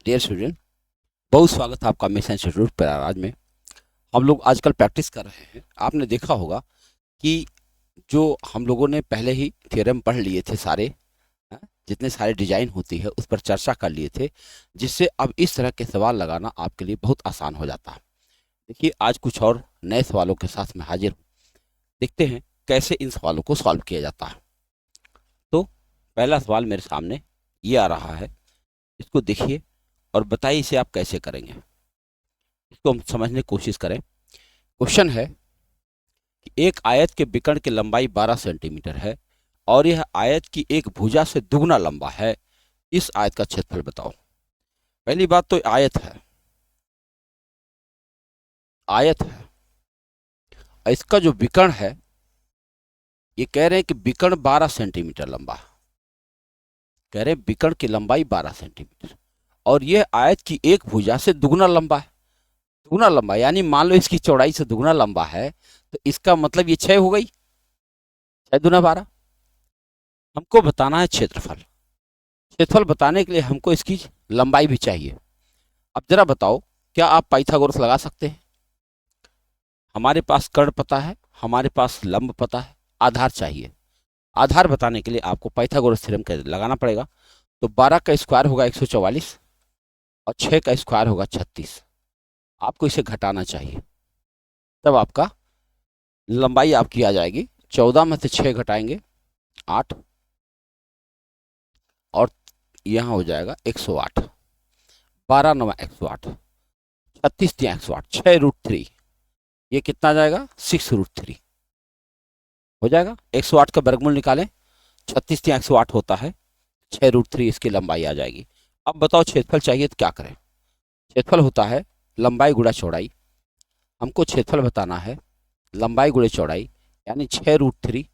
Dear student, बहुत स्वागत है आपका मिशन इंस्टीट्यूट प्रयागराज में। हम लोग आजकल प्रैक्टिस कर रहे हैं। आपने देखा होगा कि जो हम लोगों ने पहले ही थ्योरम पढ़ लिए थे सारे, हाँ, जितने सारे डिजाइन होती है उस पर चर्चा कर लिए थे, जिससे अब इस तरह के सवाल लगाना आपके लिए बहुत आसान हो जाता है। देखिए, आज कुछ और नए सवालों के साथ मैं हाजिर हूँ। देखते हैं कैसे इन सवालों को सॉल्व किया जाता है। तो पहला सवाल मेरे सामने ये आ रहा है, इसको देखिए और बताइए इसे आप कैसे करेंगे। इसको हम समझने की कोशिश करें। क्वेश्चन है कि एक आयत के विकर्ण की लंबाई 12 सेंटीमीटर है और यह आयत की एक भुजा से दुगना लंबा है। इस आयत का क्षेत्रफल बताओ। पहली बात तो आयत है, आयत है और इसका जो विकर्ण है, ये कह रहे हैं कि विकर्ण 12 सेंटीमीटर लंबा, कह रहे हैं विकर्ण की लंबाई 12 सेंटीमीटर और यह आयत की एक भुजा से दुगना लंबा है। दुगना लंबा यानी मान लो इसकी चौड़ाई से दुगना लंबा है, तो इसका मतलब ये 6 हो गई। 6 दूना 12। हमको बताना है क्षेत्रफल। क्षेत्रफल बताने के लिए हमको इसकी लंबाई भी चाहिए। अब जरा बताओ, क्या आप पाइथागोरस लगा सकते हैं? हमारे पास कर्ण पता है, हमारे पास लंब पता है, आधार चाहिए। आधार बताने के लिए आपको पाइथागोरस थ्योरम लगाना पड़ेगा। तो 12 का स्क्वायर होगा 144 और 6 का स्क्वायर होगा 36। आपको इसे घटाना चाहिए, तब आपका लंबाई आपकी आ जाएगी। 14 में से 6 घटाएंगे 8 और यहाँ हो जाएगा 108। 12 9 108, 36 3 108, 6√3। ये कितना आ जाएगा? 6√3 हो जाएगा। 108 का वर्गमूल निकालें, 36 3 108 होता है, 6√3 इसकी लंबाई आ जाएगी। अब बताओ क्षेत्रफल चाहिए तो क्या करें? क्षेत्रफल होता है लंबाई गुणा चौड़ाई। हमको क्षेत्रफल बताना है लंबाई गुणे चौड़ाई, यानी 6√3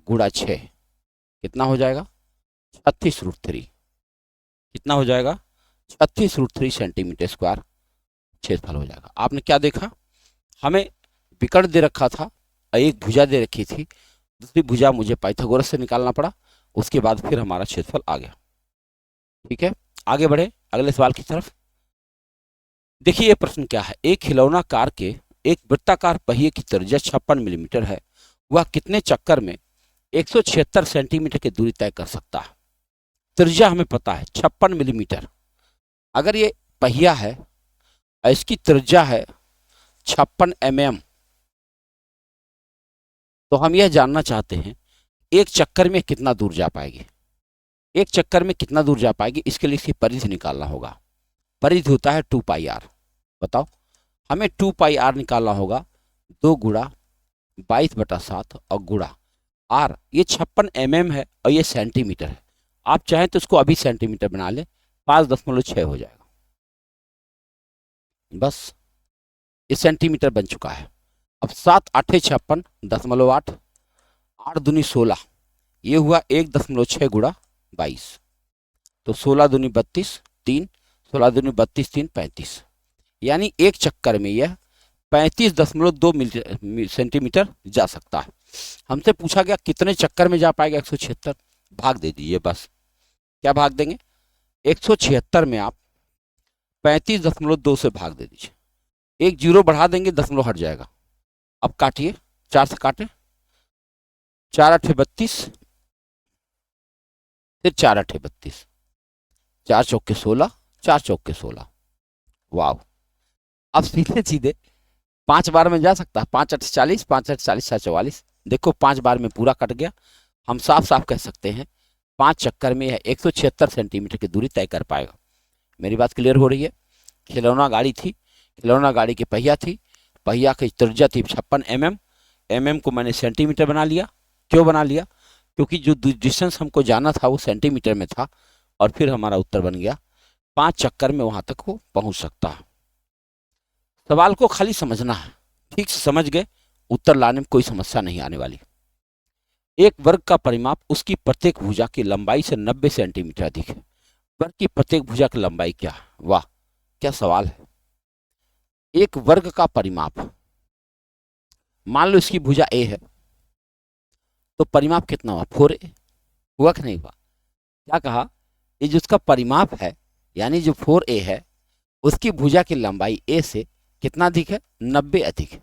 गुणा 6 कितना हो जाएगा? 36√3। कितना हो जाएगा? 36√3 सेंटीमीटर स्क्वायर क्षेत्रफल हो जाएगा। आपने क्या देखा? हमें विकर्ण दे रखा था और एक भुजा दे रखी थी, दूसरी भुजा मुझे पाइथागोरस से निकालना पड़ा। उसके बाद फिर हमारा क्षेत्रफल आ गया। ठीक है, आगे बढ़े अगले सवाल की तरफ। देखिए ये प्रश्न क्या है। एक खिलौना कार के एक वृत्ताकार पहिए की त्रिज्या 56 मिलीमीटर है। वह कितने चक्कर में 176 सेंटीमीटर की दूरी तय कर सकता है? त्रिज्या हमें पता है 56 मिलीमीटर। अगर ये पहिया है और इसकी त्रिज्या है 56 mm, तो हम यह जानना चाहते हैं एक चक्कर में कितना दूर जा पाएगी। एक चक्कर में कितना दूर जा पाएगी, इसके लिए इसकी परिधि निकालना होगा। परिधि होता है 2πr। बताओ, हमें 2πr निकालना होगा। 2 गुणा 22/7 और गुणा r। ये 56 mm है और ये सेंटीमीटर है। आप चाहें तो इसको अभी सेंटीमीटर बना लें, 5.6 हो जाएगा। बस ये सेंटीमीटर बन चुका है। अब 7 8 56.8, 8 दूनी 16, ये हुआ 1.6 गुणा 22, तो 16 दूनी 32 3, 16 दूनी 32 3 35, यानी एक चक्कर में यह 35.2 सेंटीमीटर जा सकता है। हमसे पूछा गया कितने चक्कर में जा पाएगा 176। भाग दे दीजिए बस। क्या भाग देंगे? 176 में आप 35.2 से भाग दे दीजिए। एक जीरो बढ़ा देंगे, दशमलव हट जाएगा। अब काटिए, 4 से काटे, 4 8 32, फिर 4 8 32, 4 चौके 16, 4 चौके 16। वाह! अब सीधे सीधे 5 बार में जा सकता है। 5 8 40, 5 8 40 4 44। देखो 5 बार में पूरा कट गया। हम साफ साफ कह सकते हैं 5 चक्कर में यह 176 सेंटीमीटर की दूरी तय कर पाएगा। मेरी बात क्लियर हो रही है? खिलौना गाड़ी थी, खिलौना गाड़ी की पहिया थी, पहिया की त्रिज्या थी 56 mm को मैंने सेंटीमीटर बना लिया। क्यों बना लिया? क्योंकि जो डिस्टेंस हमको जाना था वो सेंटीमीटर में था और फिर हमारा उत्तर बन गया 5 चक्कर में वहां तक वो पहुंच सकता है। सवाल को खाली समझना है, ठीक से समझ गए, उत्तर लाने में कोई समस्या नहीं आने वाली। एक वर्ग का परिमाप उसकी प्रत्येक भुजा की लंबाई से 90 सेंटीमीटर अधिक है। वर्ग की प्रत्येक भुजा की लंबाई क्या? वाह, क्या सवाल है। एक वर्ग का परिमाप, मान लो इसकी भुजा ए है, तो परिमाप कितना हुआ? 4a हुआ कि नहीं हुआ? क्या कहा? ये जिसका परिमाप है यानी जो 4a है उसकी भुजा की लंबाई a से कितना अधिक है, 90 अधिक है।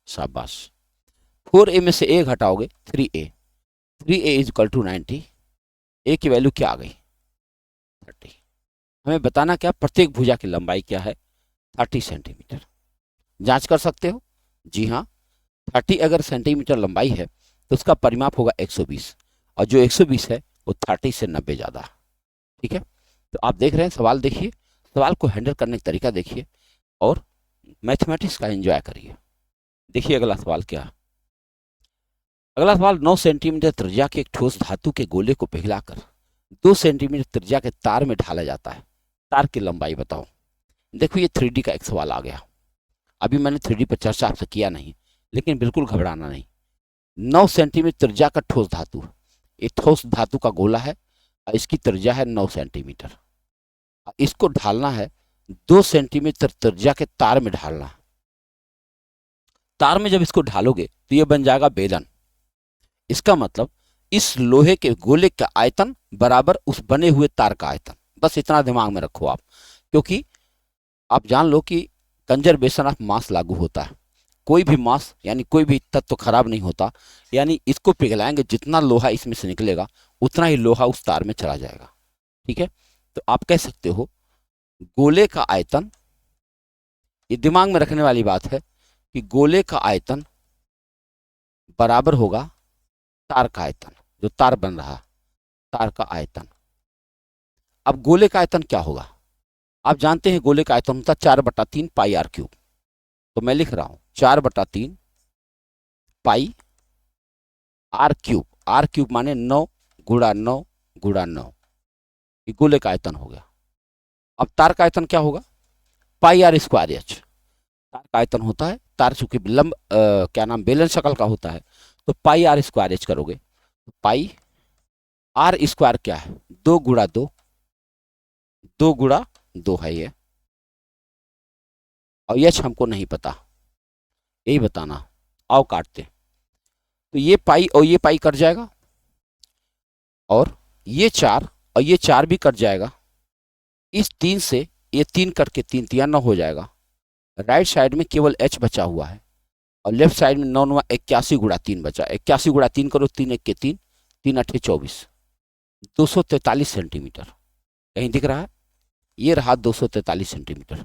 शाबाश। 4a में से a घटाओगे 3a, 3a is equal to 90, a की वैल्यू क्या आ गई, 30। हमें बताना क्या, प्रत्येक भुजा की लंबाई क्या है, 30 सेंटीमीटर। जांच कर सकते हो, जी हाँ, 30 अगर सेंटीमीटर लंबाई है तो उसका परिमाप होगा 120, और जो 120 है वो 30 से 90 ज़्यादा। ठीक है, तो आप देख रहे हैं, सवाल देखिए, सवाल को हैंडल करने का तरीका देखिए और मैथमेटिक्स का एंजॉय करिए। देखिए अगला सवाल क्या है। अगला सवाल, 9 सेंटीमीटर त्रिज्या के एक ठोस धातु के गोले को पिघलाकर 2 सेंटीमीटर त्रिज्या के तार में ढाला जाता है, तार की लंबाई बताओ। देखो ये 3D का एक सवाल आ गया। अभी मैंने 3D पर चर्चा आपसे किया नहीं, लेकिन बिल्कुल घबराना नहीं। 9 सेंटीमीटर त्रिज्या का ठोस धातु, ये ठोस धातु का गोला है और इसकी त्रिज्या है 9 सेंटीमीटर। इसको ढालना है 2 सेंटीमीटर त्रिज्या के तार में ढालना। तार में जब इसको ढालोगे तो ये बन जाएगा बेलन। इसका मतलब इस लोहे के गोले का आयतन बराबर उस बने हुए तार का आयतन। बस इतना दिमाग में रखो आप, क्योंकि आप जान लो कि कंजर्वेशन ऑफ मास लागू होता है। कोई भी मास यानी कोई भी तत्व तो खराब नहीं होता, यानी इसको पिघलाएंगे, जितना लोहा इसमें से निकलेगा उतना ही लोहा उस तार में चला जाएगा। ठीक है, तो आप कह सकते हो गोले का आयतन, ये दिमाग में रखने वाली बात है कि गोले का आयतन बराबर होगा तार का आयतन, जो तार बन रहा तार का आयतन। अब गोले का आयतन क्या होगा, आप जानते हैं गोले का आयतन होता है 4/3 पाई आर क्यूब। तो मैं लिख रहा हूं 4/3 पाई आर क्यूब। आर क्यूब माने 9 गुणा 9 गुणा 9, ये गोले का आयतन हो गया। अब तार का आयतन क्या होगा, पाई आर स्क्वायर एच। तार का आयतन होता है, तार चूंकि लंब क्या नाम बेलन शक्ल का होता है, तो पाई आर स्क्वायर एच करोगे तो पाई आर स्क्वायर क्या है, 2 गुणा 2, 2 गुणा 2 है ये, और एच हमको नहीं पता, यही बताना। आओ काटते, तो ये पाई और ये पाई कट जाएगा, और ये 4 और ये 4 भी कट जाएगा। इस 3 से ये 3 कट के 3 तिया 9 हो जाएगा। राइट साइड में केवल h बचा हुआ है, और लेफ्ट साइड में 9 9 81 गुणा 3 बचा। 81 गुणा 3 करो, 3 1 के 3, 3 8 24, 243 सेंटीमीटर। कहीं दिख रहा है, ये रहा 243 सेंटीमीटर।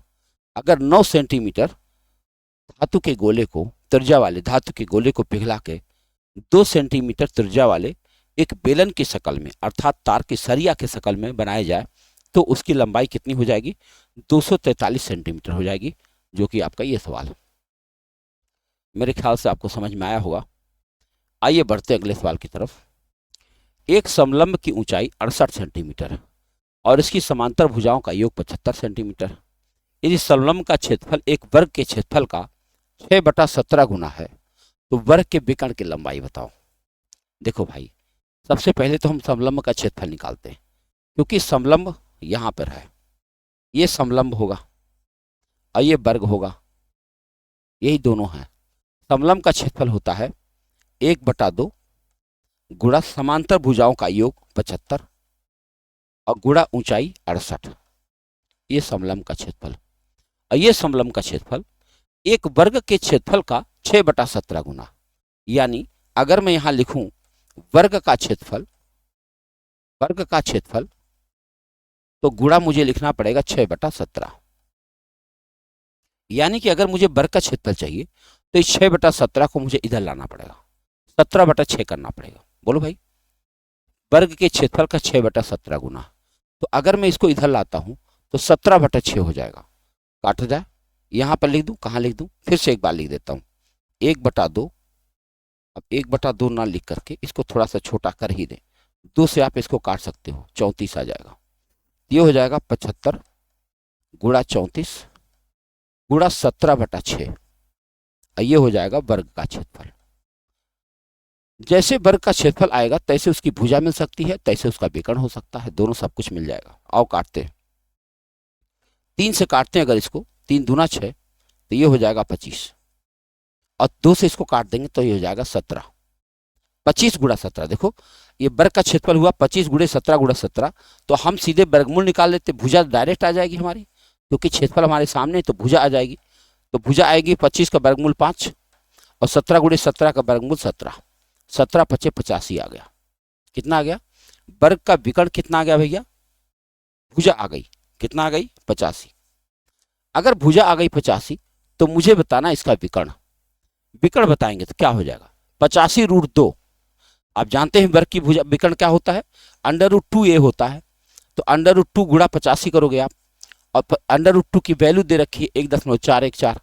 अगर 9 सेंटीमीटर धातु के गोले को, त्रिज्या वाले धातु के गोले को पिघला के 2 सेंटीमीटर त्रिज्या वाले एक बेलन की शक्ल में, अर्थात तार की सरिया के शक्ल में बनाया जाए, तो उसकी लंबाई कितनी हो जाएगी, 243 सेंटीमीटर हो जाएगी, जो कि आपका ये सवाल है। मेरे ख्याल से आपको समझ में आया होगा। आइए बढ़ते अगले सवाल की तरफ। एक समलंब की ऊंचाई 68 सेंटीमीटर है और इसकी समांतर भुजाओं का योग 75 सेंटीमीटर। यदि समलंब का क्षेत्रफल एक वर्ग के क्षेत्रफल का 6/17 गुना है, तो वर्ग के विकर्ण की लंबाई बताओ। देखो भाई, सबसे पहले तो हम समलंब का क्षेत्रफल निकालते हैं, क्योंकि समलंब यहां पर है, ये समलंब होगा और ये वर्ग होगा, यही दोनों हैं। समलंब का क्षेत्रफल होता है 1/2 गुणा समांतर भुजाओं का योग 75 और गुणा ऊंचाई 68, ये समलंब का क्षेत्रफल। और ये समलंब का क्षेत्रफल एक वर्ग के क्षेत्रफल का 6/17 गुना, यानी अगर मैं यहां लिखूं वर्ग का क्षेत्रफल, वर्ग का क्षेत्रफल, तो गुणा मुझे लिखना पड़ेगा 6/17। यानी कि अगर मुझे वर्ग का क्षेत्रफल चाहिए तो इस 6/17 को मुझे इधर लाना पड़ेगा, 17/6 करना पड़ेगा। बोलो भाई, वर्ग के क्षेत्रफल का 6/17 गुना, तो अगर मैं इसको इधर लाता हूं तो 17/6 हो जाएगा। काट जाए, यहां पर लिख दूं, कहां लिख दूं, फिर से एक बार लिख देता हूं 1/2। अब 1/2 ना लिख करके इसको थोड़ा सा छोटा कर ही दें, 2 से आप इसको काट सकते हो, 34 आ जाएगा। ये हो जाएगा 75 गुणा 34 गुणा 17/6, ये हो जाएगा वर्ग का क्षेत्रफल। जैसे वर्ग का क्षेत्रफल आएगा तैसे उसकी भुजा मिल सकती है, तैसे उसका विकर्ण हो सकता है, दोनों सब कुछ मिल जाएगा। आओ काटते हैं, 3 से काटते हैं, अगर इसको 3 दूना 6, तो ये हो जाएगा 25, और 2 से इसको काट देंगे तो ये हो जाएगा 17। 25 गुणा 17, देखो ये वर्ग का क्षेत्रफल हुआ 25 गुणे 17 गुणा 17, तो हम सीधे वर्गमूल निकाल लेते, भुजा डायरेक्ट आ जाएगी हमारी, क्योंकि क्षेत्रफल हमारे सामने, तो भुजा आ जाएगी। तो भुजा आएगी 25 का वर्गमूल 5 और 17 गुणे 17 का वर्गमूल 17, 17 पचे 85 आ गया। कितना आ गया? वर्ग का विकर्ण कितना आ गया भैया? भुजा आ गई, कितना आ गई? 85। अगर भुजा आ गई 85 तो मुझे बताना इसका विकर्ण। विकर्ण बताएंगे तो क्या हो जाएगा? 85√2। आप जानते हैं वर्ग की भुजा विकर्ण क्या होता है? √2a होता है। तो √2 गुणा 85 करोगे आप, और √2 की वैल्यू दे रखी है 1.414।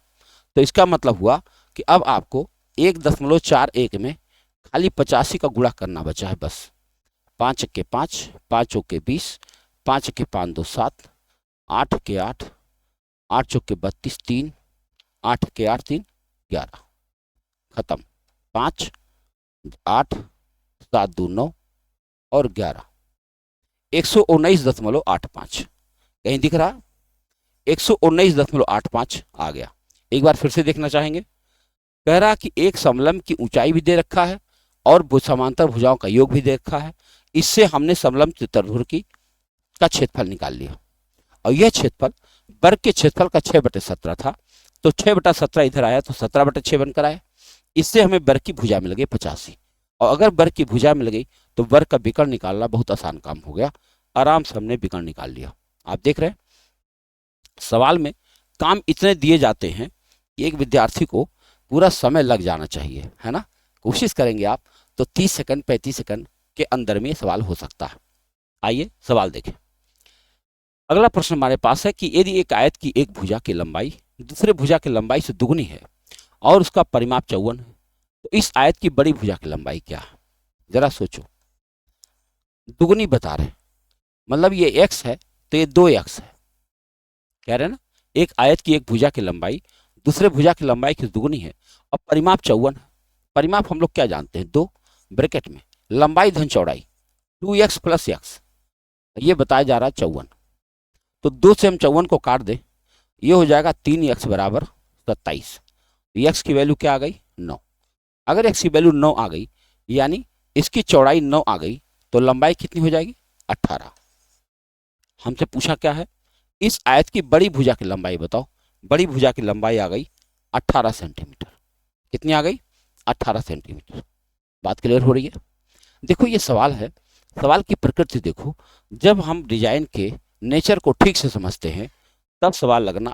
तो इसका मतलब हुआ कि अब आपको 1.41 में खाली 85 का गुणा करना बचा है बस। 5 के 5, 5 के 20, 5 के 5 2 7, 8 के 8, 8 चौके 32 3, 8 के 8 3 11, खत्म। 5 8 7 2 9 और 11, 119.85 कहीं दिख रहा? 119.85 आ गया। एक बार फिर से देखना चाहेंगे। कह रहा कि एक समलंब की ऊंचाई भी दे रखा है और समांतर भुजाओं का योग भी दे रखा है। इससे हमने समलंब चतुर्भुज का क्षेत्रफल निकाल लिया, और यह क्षेत्रफल वर्ग के क्षेत्रफल का 6/17 था। तो 6/17 इधर आया तो 17/6 बनकर आया। इससे हमें वर्ग की भुजा मिल गई 85, और अगर वर्ग की भुजा मिल गई तो वर्ग का विकर्ण निकालना बहुत आसान काम हो गया। आराम से हमने विकर्ण निकाल लिया। आप देख रहे हैं सवाल में काम इतने दिए जाते हैं कि एक विद्यार्थी को पूरा समय लग जाना चाहिए, है ना। कोशिश करेंगे आप तो 30 सेकंड 35 सेकंड के अंदर में सवाल हो सकता है। आइए सवाल देखें। अगला प्रश्न हमारे पास है कि यदि एक आयत की एक भुजा की लंबाई दूसरे भुजा की लंबाई से दुगुनी है और उसका परिमाप 54 है, तो इस आयत की बड़ी भुजा की लंबाई क्या है? जरा सोचो। दुगुनी बता रहे, मतलब ये x है तो ये 2x है। कह रहे हैं ना, एक आयत की एक भुजा की लंबाई दूसरे भुजा की लंबाई की दुगुनी है और परिमाप 54 है। परिमाप हम लोग क्या जानते हैं? 2 ब्रैकेट में लंबाई धन चौड़ाई 2x + x, ये बताया जा रहा है 54। तो 2 से हम 54 को काट दें, ये हो जाएगा 3x = 27। x की वैल्यू क्या आ गई? 9। अगर x की वैल्यू 9 आ गई यानी इसकी चौड़ाई 9 आ गई, तो लंबाई कितनी हो जाएगी? 18। हमसे पूछा क्या है? इस आयत की बड़ी भुजा की लंबाई बताओ। बड़ी भुजा की लंबाई आ गई 18 सेंटीमीटर। कितनी आ गई? 18 सेंटीमीटर। बात क्लियर हो रही है? देखो ये सवाल है, सवाल की प्रकृति देखो। जब हम डिजाइन के नेचर को ठीक से समझते हैं तब सवाल लगाना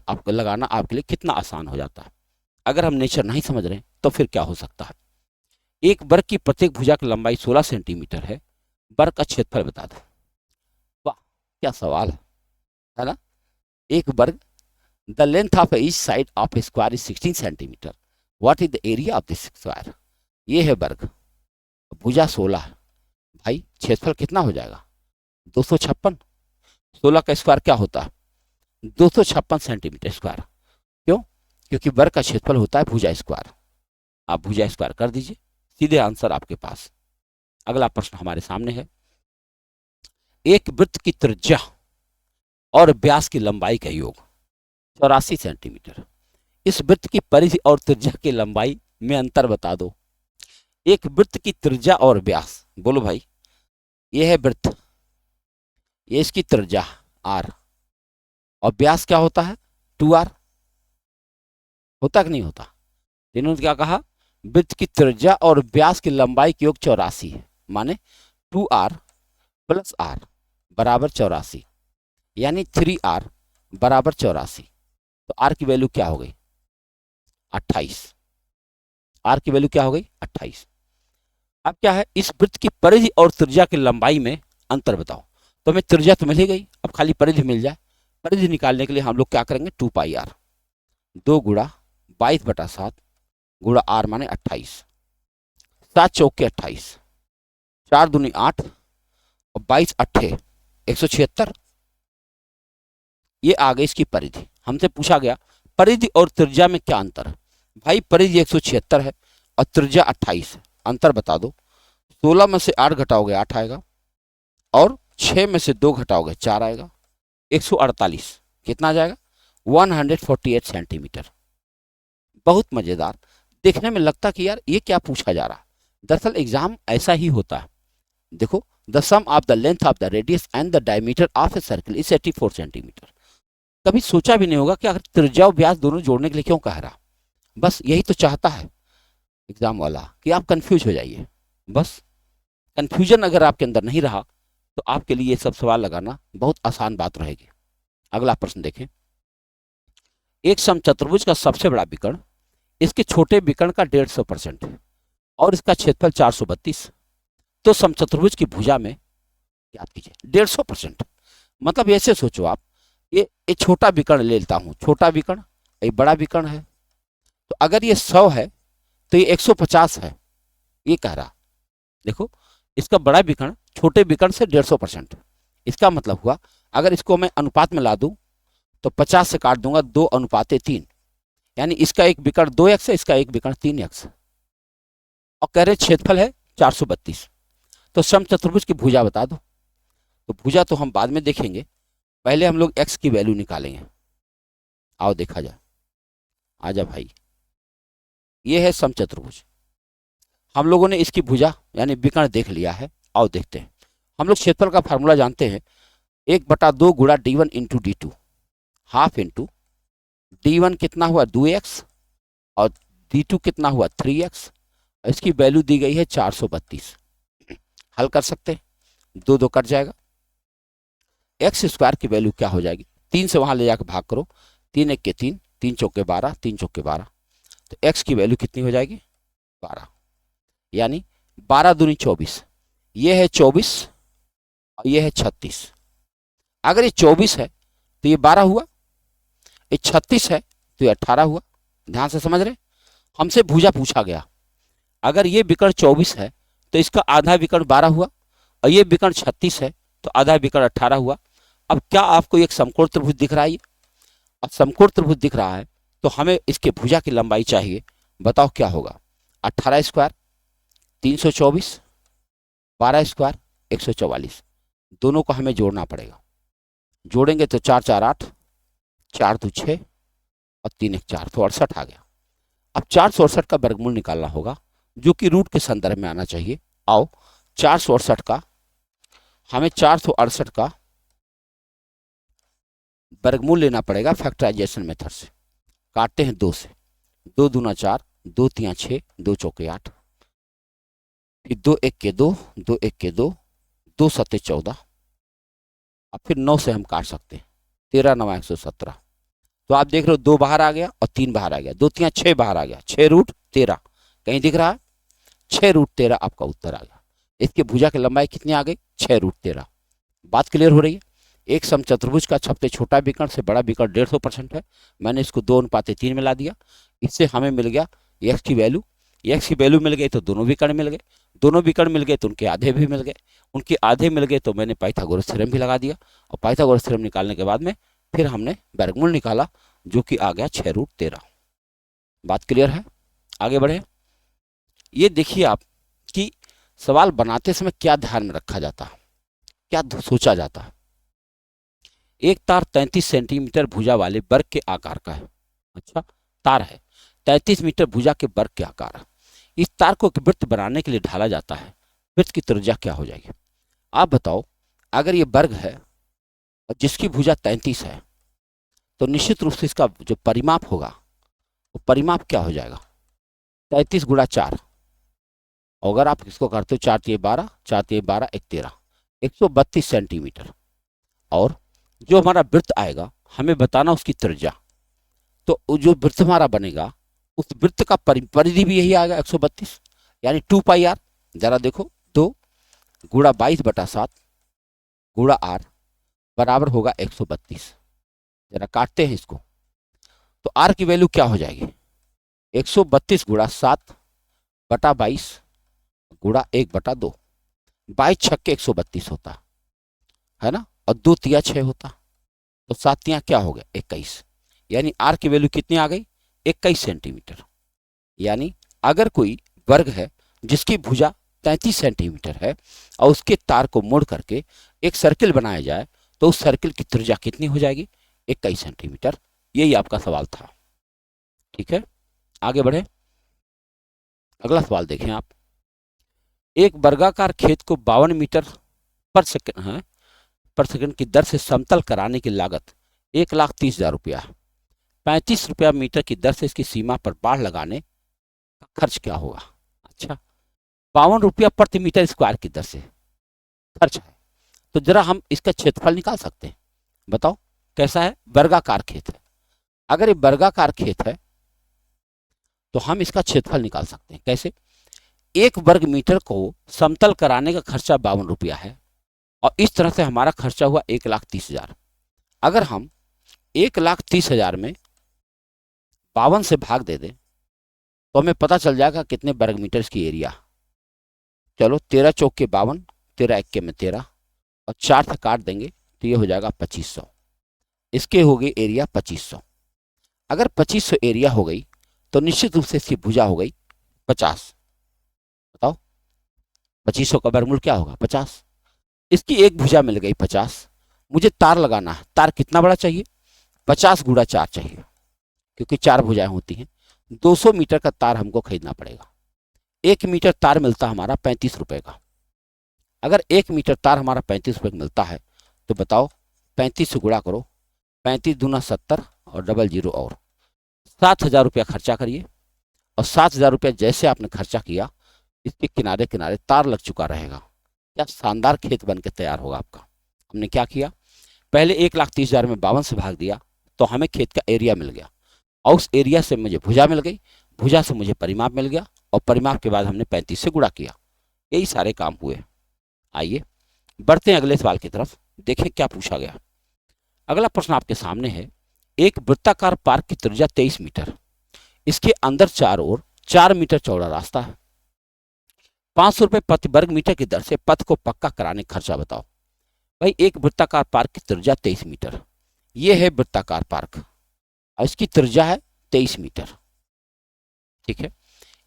आपके लिए कितना आसान हो जाता है। अगर हम नेचर नहीं समझ रहे तो फिर क्या हो सकता है? एक वर्ग की प्रत्येक भुजा की लंबाई 16 सेंटीमीटर है, वर्ग का क्षेत्रफल बता दो। वाह क्या सवाल है ना। एक वर्ग, the length of each side of A square is 16 centimetre, what is the area of this square? ये है वर्ग, भुजा 16 है भाई, क्षेत्रफल कितना हो जाएगा? 256। 16 का स्क्वायर क्या होता है? 256 सेंटीमीटर स्क्वायर। क्यों? क्योंकि वर्ग का क्षेत्रफल होता है भुजा स्क्वायर। आप भुजा स्क्वायर कर दीजिए, सीधे आंसर आपके पास। अगला प्रश्न हमारे सामने है। एक वृत्त की त्रिज्या और व्यास की लंबाई का योग 84 सेंटीमीटर। इस वृत्त की परिधि और त्रिज्या की लंबाई में अंतर बता दो। एक वृत्त की त्रिज्या और व्यास, बोलो भाई। ये है वृत्त, ये इसकी त्रिज्या r, और व्यास क्या होता है? 2r। होता कि नहीं होता? इन्होंने क्या कहा? वृत्त की त्रिज्या और व्यास की लंबाई के योग 84 है, माने 2r + r = 84, यानी 3r = 84। तो r की वैल्यू क्या हो गई? 28। r की वैल्यू क्या हो गई? 28। अब क्या है? इस वृत्त की परिधि और त्रिज्या की लंबाई में अंतर बताओ। तो हमें त्रिज्या तो मिल ही गई, अब खाली परिधि मिल जाए। परिधि निकालने के लिए हम लोग क्या करेंगे? 2πr, 2 × 22/7 × r माने 28, 7 चौके 28, 4 दूनी 8 और 22 अट्ठे 176। ये आ गई इसकी परिधि। हमसे पूछा गया परिधि और त्रिज्या में क्या अंतर है? भाई परिधि 176 है और त्रिज्या 28 है, अंतर बता दो। 16 में से 8 घटाओगे 8 आएगा, और 6 में से 2 घटाओगे 4 आएगा, 148। कितना आ जाएगा? 148 सेंटीमीटर। बहुत मजेदार। देखने में लगता कि यार ये क्या पूछा जा रहा है, दरअसल एग्जाम ऐसा ही होता है। देखो, the sum of the length of the radius and the diameter of a circle is 84 centimetre. कभी सोचा भी नहीं होगा कि अगर त्रिज्या और व्यास दोनों जोड़ने के लिए क्यों कह रहा। बस यही तो चाहता है एग्जाम वाला कि आप कंफ्यूज हो जाइए। बस कंफ्यूजन अगर आपके अंदर नहीं रहा तो आपके लिए ये सब सवाल लगाना बहुत आसान बात रहेगी। अगला प्रश्न देखें। एक समचतुर्भुज का सबसे बड़ा विकर्ण इसके छोटे विकर्ण का 150% है और इसका क्षेत्रफल 432। तो समचतुर्भुज की भुजा में याद कीजिए 150%। मतलब ऐसे सोचो आप, ये छोटा विकर्ण ले लेता हूं, छोटा विकर्ण, ये बड़ा विकर्ण है। तो अगर ये 100 है तो ये 150 है, ये कह रहा। देखो, इसका बड़ा विकर्ण छोटे विकर्ण से 150%। इसका मतलब हुआ अगर इसको मैं अनुपात में ला दूं तो 50 से काट दूंगा 2:3, यानी इसका एक विकर्ण 2x है, इसका एक विकर्ण 3x। और कह रहे क्षेत्रफल है 432। तो समचतुर्भुज की भुजा बता दो। तो भुजा तो हम बाद में देखेंगे, पहले हम लोग x की वैल्यू निकालेंगे। आओ देखा जाए, आजा भाई। ये है समचतुर्भुज, हम लोगों ने इसकी भुजा यानी विकर्ण देख लिया है। आओ देखते हैं। हम लोग क्षेत्रफल का फार्मूला जानते हैं, 1/2 गुणा d1 into d2, half into d1 कितना हुआ 2x और d2 कितना हुआ 3x। इसकी वैल्यू दी गई है 432। हल कर सकते हैं, 2 कट जाएगा। एक्स स्क्वायर की वैल्यू क्या हो जाएगी, 3 से वहां ले जाकर भाग करो, 3 1 के 3, 3 चौके 12, 3 चौके 12। तो एक्स की वैल्यू कितनी हो जाएगी 12, यानी 12 दूनी 24। ये है 24 और ये है 36। अगर ये 24 है तो ये 12 हुआ, ये 36 है तो ये 18 हुआ। ध्यान से समझ रहे, हमसे भुजा पूछा गया। अगर ये विकर्ण 24 है तो इसका आधा विकर्ण 12 हुआ और ये विकर्ण 36 है तो आधा विकर्ण 18 हुआ। अब क्या आपको एक समकोण त्रिभुज दिख रहा है? अब समकोण त्रिभुज दिख रहा है तो हमें इसके भुजा की लंबाई चाहिए। बताओ क्या होगा, 18 स्क्वायर 324, 12 स्क्वायर 144। दोनों को हमें जोड़ना पड़ेगा। जोड़ेंगे तो 4 4 8, 4 2 6 और 3 1 4, तो 68 आ गया। अब 468 का वर्गमूल निकालना होगा जो कि रूट के संदर्भ में आना चाहिए। आओ 468 का, हमें 468 का वर्गमूल लेना पड़ेगा फैक्टराइजेशन मेथड से। काटते हैं 2 से, 2 दूना 4, 2 तिया 6, 2 चौके 8, फिर 2 1 के 2, 2 1 के 2, 2 7 14। अब फिर 9 से हम काट सकते हैं, 13 9 117। तो आप देख रहे हो 2 बाहर आ गया और 3 बाहर आ गया, 2 तिया 6 बाहर आ गया, 6 रूट 13 कहीं दिख रहा है, 6 रूट 13 आपका उत्तर आ गया। इसकी भुजा की लंबाई कितनी आ गई 6 रूट 13। बात क्लियर हो रही है। एक समचतुर्भुज का सबसे छोटा विकर्ण से बड़ा विकर्ण 150% है। मैंने इसको 2:3 में ला दिया। इससे हमें मिल गया एक्स की वैल्यू। एक्स की वैल्यू मिल गई तो दोनों विकर्ण मिल गए, दोनों विकर्ण मिल गए तो उनके आधे भी मिल गए, उनके आधे मिल गए तो मैंने पाइथागोरस थ्योरम भी लगा दिया। और पाइथागोरस थ्योरम निकालने के बाद में फिर हमने वर्गमूल निकाला जो कि आ गया 6 रूट 13। बात क्लियर है, आगे बढ़े। ये देखिए आप कि सवाल बनाते समय क्या ध्यान में रखा जाता है, क्या सोचा जाता है। एक तार 33 सेंटीमीटर भुजा वाले वर्ग के आकार का है। अच्छा, तार है 33 मीटर भुजा के वर्ग के आकार है। इस तार को एक वृत्त बनाने के लिए ढाला जाता है। वृत्त की त्रिज्या क्या हो जाएगी आप बताओ। अगर ये वर्ग है और जिसकी भुजा 33 है तो निश्चित रूप से इसका जो परिमाप होगा वो परिमाप क्या हो जाएगा 33 गुणा 4। अगर आप इसको करते हो 4 3 12, 4 3 12 1 13, 132 सेंटीमीटर। और जो हमारा वृत्त आएगा हमें बताना उसकी त्रिज्या। तो जो वृत्त हमारा बनेगा उस वृत्त का परिधि भी यही आएगा 132, यानी 2πr। जरा देखो 2 गुणा 22/7 गुणा r बराबर होगा 132। जरा काटते हैं इसको तो r की वैल्यू क्या हो जाएगी 132 गुणा 7/22 गुणा 1/2। 22 छक्के 132 होता है ना, और 2 तिया 6 होता, तो 7 तिया क्या हो गया 21। यानी आर की वैल्यू कितनी आ गई 21 सेंटीमीटर। यानी अगर कोई वर्ग है जिसकी भुजा 33 सेंटीमीटर है और उसके तार को मोड़ करके एक सर्किल बनाया जाए तो उस सर्किल की त्रिज्या कितनी हो जाएगी 21 सेंटीमीटर। यही आपका सवाल था। ठीक है, आगे बढ़े। अगला सवाल देखें आप। एक वर्गाकार खेत को 52 मीटर पर सेकंड है पर सेकंड की दर से समतल कराने की लागत 1,30,000 रुपया है। 35 रुपया मीटर की दर से इसकी सीमा पर बाढ़ लगाने का खर्च क्या होगा? अच्छा, 52 रुपया प्रति मीटर स्क्वायर की दर से खर्च है, तो जरा हम इसका क्षेत्रफल निकाल सकते हैं। बताओ कैसा है? वर्गाकार खेत है। अगर ये वर्गाकार खेत है तो हम इसका क्षेत्रफल निकाल सकते हैं। कैसे? एक वर्ग मीटर को समतल कराने का खर्चा 52 रुपया है और इस तरह से हमारा खर्चा हुआ 1,30,000। अगर हम 1,30,000 में 52 से भाग दे दें तो हमें पता चल जाएगा कितने वर्ग मीटर की एरिया। चलो 13 चौक के 52, 13 एक्के में 13 और 4 से काट देंगे तो ये हो जाएगा 2500। इसके हो गई एरिया 2500। अगर 2500 एरिया हो गई तो निश्चित रूप से इसकी भुजा हो गई 50। बताओ 2500 का वर्गमूल क्या होगा? 50। इसकी एक भुजा मिल गई 50। मुझे तार लगाना है। तार कितना बड़ा चाहिए? 50 गुणा 4 चाहिए, क्योंकि 4 भुजाएं होती हैं। 200 मीटर का तार हमको खरीदना पड़ेगा। 1 मीटर तार मिलता हमारा 35 रुपए का। अगर 1 मीटर तार हमारा 35 रुपए का मिलता है तो बताओ 35 से गुणा करो, 35 दूना 70 और डबल जीरो और 7,000 रुपया खर्चा करिए। और 7,000 रुपया जैसे आपने खर्चा किया, इसके किनारे किनारे तार लग चुका रहेगा। क्या शानदार खेत बन के तैयार होगा आपका। हमने क्या किया? पहले 1,30,000 में 52 से भाग दिया तो हमें खेत का एरिया मिल गया और उस एरिया से मुझे भुजा मिल गई, भुजा से मुझे परिमाप मिल गया और परिमाप के बाद हमने 35 से गुणा किया। यही सारे काम हुए। आइए बढ़ते हैं अगले सवाल की तरफ, देखें क्या पूछा गया। अगला प्रश्न आपके सामने है। एक वृत्ताकार पार्क की त्रिज्या 23 मीटर, इसके अंदर चारों ओर 4 मीटर चौड़ा रास्ता है। 500 रुपये प्रति वर्ग मीटर की दर से पथ को पक्का कराने का खर्चा बताओ। भाई एक वृत्ताकार पार्क की त्रिज्या 23 मीटर, ये है वृत्ताकार पार्क और इसकी त्रिज्या है 23 मीटर। ठीक है,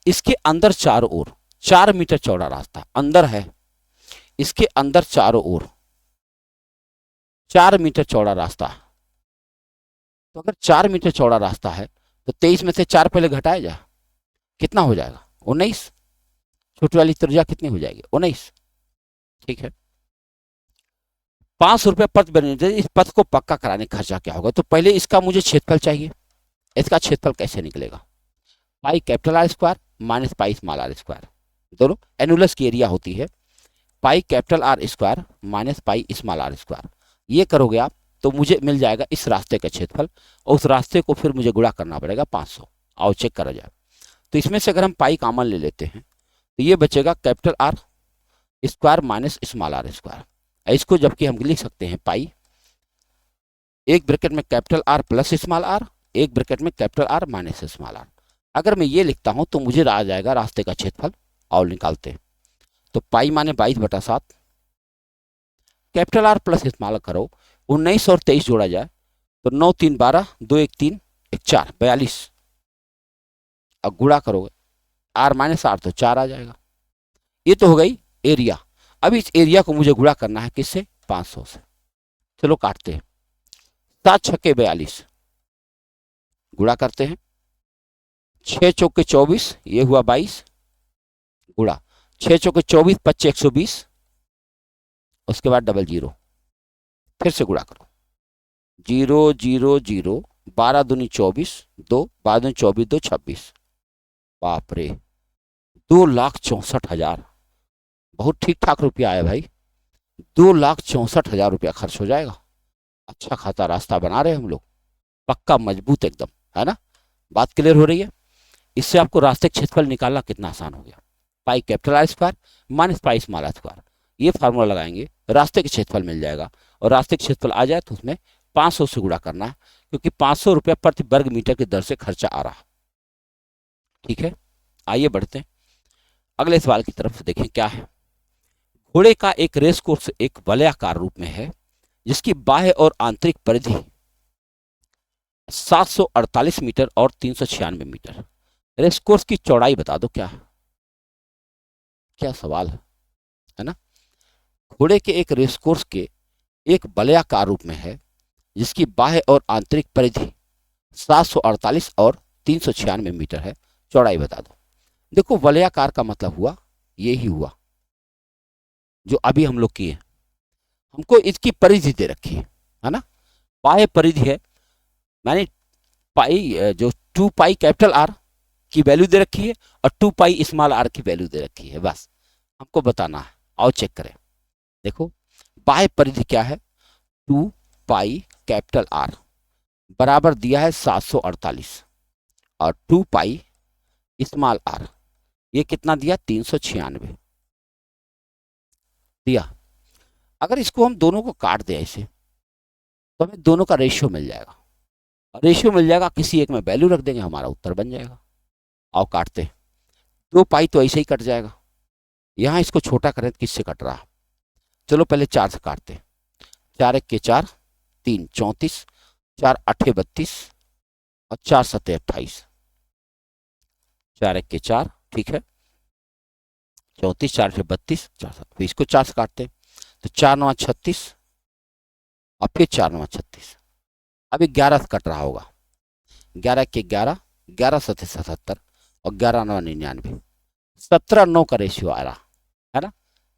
इसके अंदर चारों ओर 4 मीटर चौड़ा रास्ता अंदर है। इसके अंदर चारों ओर 4 मीटर चौड़ा रास्ता है। तो अगर 4 मीटर चौड़ा रास्ता है तो 23 में से 4 पहले घटाया जाए, कितना हो जाएगा? 19। छोटी वाली त्रिज्या कितनी हो जाएगी? 19। ठीक है, 500 रुपये प्रति वर्ग मीटर, इस पथ को पक्का कराने का खर्चा क्या होगा? तो पहले इसका मुझे क्षेत्रफल चाहिए। इसका क्षेत्रफल कैसे निकलेगा? Pi capital R square minus pi small R square, दोनों एनुलस की एरिया होती है। Pi capital R square minus pi small R square, ये करोगे आप तो मुझे मिल जाएगा इस रास्ते का क्षेत्रफल और उस रास्ते को फिर मुझे गुणा करना पड़ेगा 500। आओ चेक करा जाए। तो इसमें से अगर हम पाई कॉमन ले लेते हैं तो ये बचेगा capital R square minus small R square. इसको जबकि हम लिख सकते हैं पाई, एक ब्रैकेट में capital R plus small R, एक ब्रैकेट में capital R minus small R. अगर मैं ये लिखता हूं तो मुझे आ जाएगा रास्ते का क्षेत्रफल। और निकालते हैं तो पाई माने 22/7, कैपिटल आर प्लस स्मॉल करो, 19 और 23 जोड़ा जाए तो 9 3 12, 2 1 3 1 4 42। अब गुणा करोगे आर माइनस आर तो 4 आ जाएगा। ये तो हो गई एरिया। अब इस एरिया को मुझे गुणा करना है किससे? 500 से। चलो काटते हैं, 7 छक्के 42, गुणा करते हैं, 6 चौके 24, ये हुआ 22, गुणा 6 चौके 24, 25 120, उसके बाद डबल जीरो, फिर से गुणा करो, 0 0 0, 12 दूनी 24, 2 12 दूनी 24, 2 26। बाप रे, 2,64,000। बहुत ठीक ठाक रुपया आया भाई। 2,64,000 रुपया खर्च हो जाएगा। अच्छा खासा रास्ता बना रहे हम लोग, पक्का मजबूत एकदम, है ना? बात क्लियर हो रही है? इससे आपको रास्ते क्षेत्रफल निकालना कितना आसान हो गया। Pi capital R square minus pi small R square, ये फार्मूला लगाएंगे, रास्ते के क्षेत्रफल मिल जाएगा। और रास्ते के क्षेत्रफल आ जाए तो उसमें 500 से गुणा करना है, क्योंकि 500 रुपया प्रति वर्ग मीटर की दर से खर्चा आ रहा। ठीक है, आइए बढ़ते हैं अगले सवाल की तरफ। देखें क्या है। घोड़े का एक रेस कोर्स एक वलयाकार रूप में है जिसकी बाह्य और आंतरिक परिधि 748 मीटर और 396 मीटर। रेस कोर्स की चौड़ाई बता दो। क्या है? क्या सवाल है ना? घोड़े के एक रेस कोर्स के एक वलयाकार रूप में है जिसकी बाह्य और आंतरिक परिधि 748 और 396 मीटर है। चौड़ाई बता दो। देखो वलयाकार का मतलब हुआ ये ही हुआ, जो अभी हम लोग किए, हमको इसकी परिधि दे रखी है ना, बाह्य परिधि है, मैंने पाई जो 2 पाई कैपिटल आर की वैल्यू दे रखी है और 2 पाई स्मॉल आर की वैल्यू दे रखी है, बस हमको बताना है। आओ चेक करें। देखो बाह्य परिधि क्या है, 2 पाई कैपिटल आर बराबर दिया है 748 और 2 पाई स्मॉल आर ये कितना दिया, 396 दिया। अगर इसको हम दोनों को काट दें ऐसे तो हमें दोनों का रेशियो मिल जाएगा, रेशियो मिल जाएगा, किसी एक में वैल्यू रख देंगे, हमारा उत्तर बन जाएगा। आओ काटते, 2 पाई तो ऐसे ही कट जाएगा, यहाँ इसको छोटा करें तो किससे कट रहा, चलो पहले 4 से काटते, 4 एक के 4, 3 34, 4 8 32 और 4 7 28, 4 एक के 4, ठीक है, 34 4 8 32 4 इसको 4 से काटते तो 4 9 36 और फिर 4 9 36, अभी 11 से कट रहा होगा, 11 के 11, 11 7 77 और 11 9 99, 17 9 का रेशियो आ रहा है ना,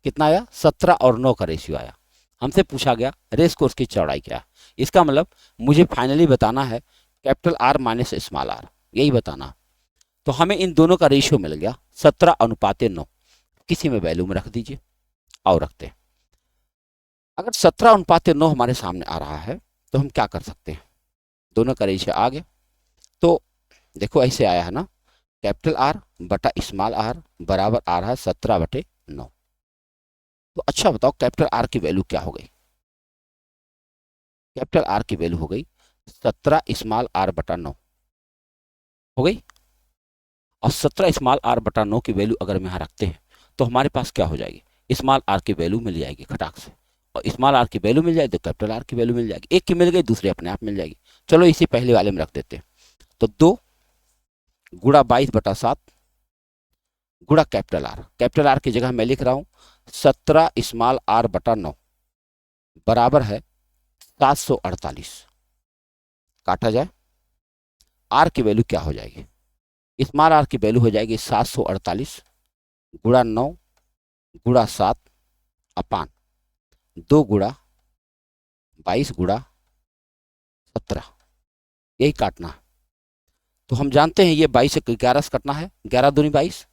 कितना आया, 17 और 9 का रेशियो आया। हमसे पूछा गया रेस कोर्स की चौड़ाई क्या है, इसका मतलब मुझे फाइनली बताना है capital R minus small R, यही बताना। तो हमें इन दोनों का रेशियो मिल गया 17:9, किसी में वैल्यू में रख दीजिए और रखते हैं। अगर 17:9 हमारे सामने आ रहा है तो हम क्या कर सकते हैं, दोनों का रेशियो आ गया तो देखो ऐसे आया है ना, कैपिटल आर बटा स्मॉल आर बराबर आ रहा है 17/9। तो अच्छा बताओ कैपिटल आर की वैल्यू क्या हो गई, कैपिटल आर की वैल्यू हो गई 17 स्मॉल आर बटा 9 हो गई, और 17 स्मॉल आर बटा 9 की वैल्यू अगर हम यहाँ रखते हैं तो हमारे पास क्या हो जाएगी, स्मॉल आर की वैल्यू मिल जाएगी खटाक से, और स्मॉल आर की वैल्यू मिल जाएगी तो कैपिटल आर की वैल्यू मिल जाएगी, एक की मिल गई दूसरी अपने आप मिल जाएगी। चलो इसी पहले वाले में रख देते हैं, तो 2 गुणा 22/7 गुणा कैपिटल आर की जगह मैं लिख रहा हूँ 17 स्मॉल आर बटा 9 बराबर है 748, काटा जाए, आर की वैल्यू क्या हो जाएगी, स्मॉल आर की वैल्यू हो जाएगी 748 गुणा 9 गुणा 7 अपान 2 गुणा 22 गुणा 17, यही काटना है। तो हम जानते हैं ये 22 से 11 से कटना है, 11 दूनी 22,